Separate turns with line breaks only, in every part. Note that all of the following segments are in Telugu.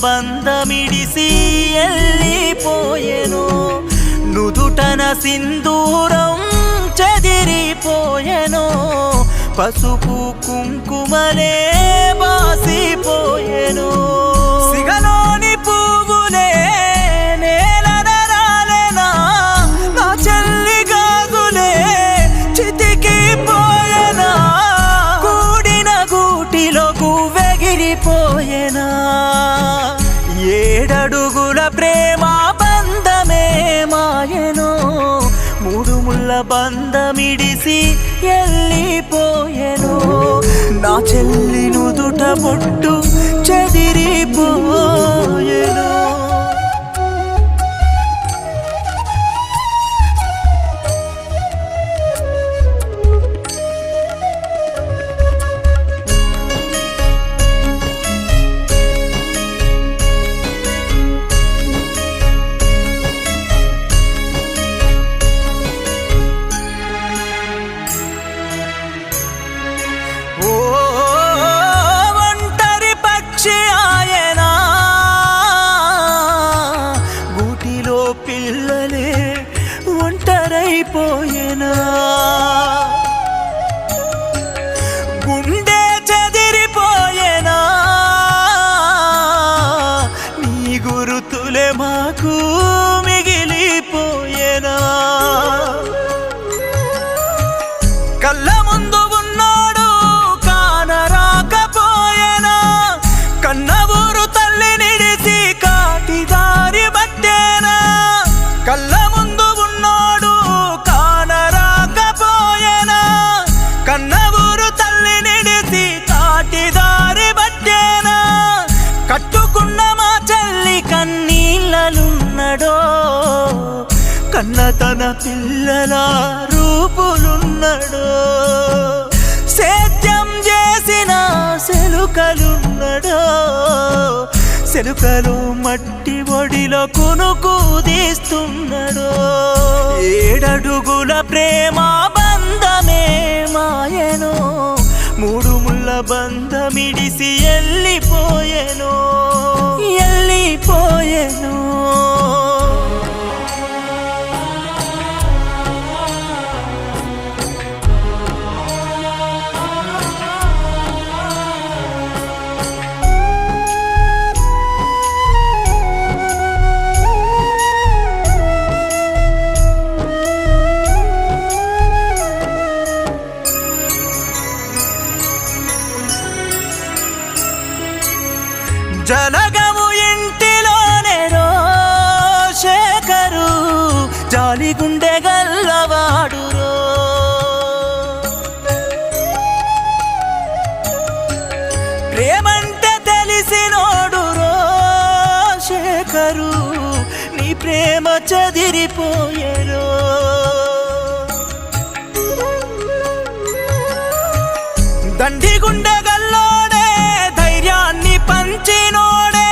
బంధమిడిసి ఎల్లిపోయెను నుదుటన సింధూరం చెదిరిపోయెను పసుపు కుంకుమలే బాసిపోయెను సిగలోని పువ్వులే నేలన రాలెనా నా చెల్లి గాజులే చితికిపోయెనా కూడిన గూటిలో గువ్వెగిరిపోయెనా ఏడడుగుల ప్రేమ బంధమే మాయెను మూడు ముళ్ళ బంధమిడిసి ఎల్లిపోయెను నా చెల్లి నుదుట బొట్టు చెదిరిపోయెను పిల్లలే ఒంటరైపోయేనా గుండె చెదిరిపోయేనా నీ గురుతులే మాకు మిగిలిపోయేనా కళ్ళ ముందు ఉన్నాడు కానరాకపోయేనా కన్న ఊరు తల్లి నిడిసి కాటిదారి బట్టేనా కళ్ళ ముందు ఉన్నాడు కానరాకపోయేనా కన్న ఊరు తల్లి నిడిసి కాటిదారి బట్టేనా కట్టుకున్న మా చెల్లి కన్నీళ్ళలున్నడో కన్న తన పిల్లల రూపులున్నడో సేద్యం చేసిన సెలుకలున్నడో సెలుకలు మట్టి ఒడిలో కునుకు తీస్తున్నాడు ఏడడుగుల ప్రేమ బంధమే మాయెను మూడు ముళ్ళ బంధమిడిసి ఎల్లిపోయెను ఎల్లిపోయెను జలగము ఇంటిలోనే శేఖరు జాలి గుండె గల్లవాడు ప్రేమంటే తెలిసినోడు శేఖరు నీ ప్రేమ చెదిరిపోయేరో దండి గుండె గల్లోడే ధైర్యాన్ని పంచినోడే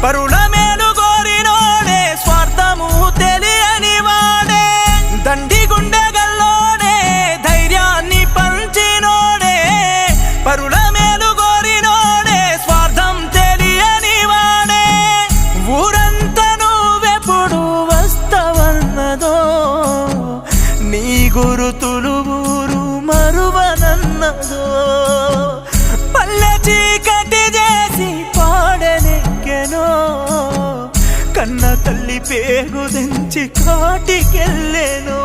పరుల మేలు కోరినోడే స్వార్థము తెలియని వాడే దండి గుండె గల్లోడే ధైర్యాన్ని పంచినోడే పరుల మేలు కోరినోడే స్వార్థం తెలియని వాడే ఊరంతా నువ్వెప్పుడు వస్తావన్నదో నీ గురుతులు ఊరు మరువనన్నదో పల్లె చీకటి చేసి పాడనెక్కెనో కన్న తల్లి పేగు దించి కాటికెళ్ళెనో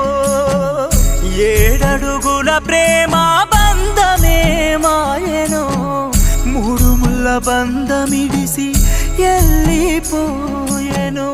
ఏడడుగుల ప్రేమ బంధమే మాయెను మూడు ముళ్ళ బంధమిడిసి ఎల్లిపోయెను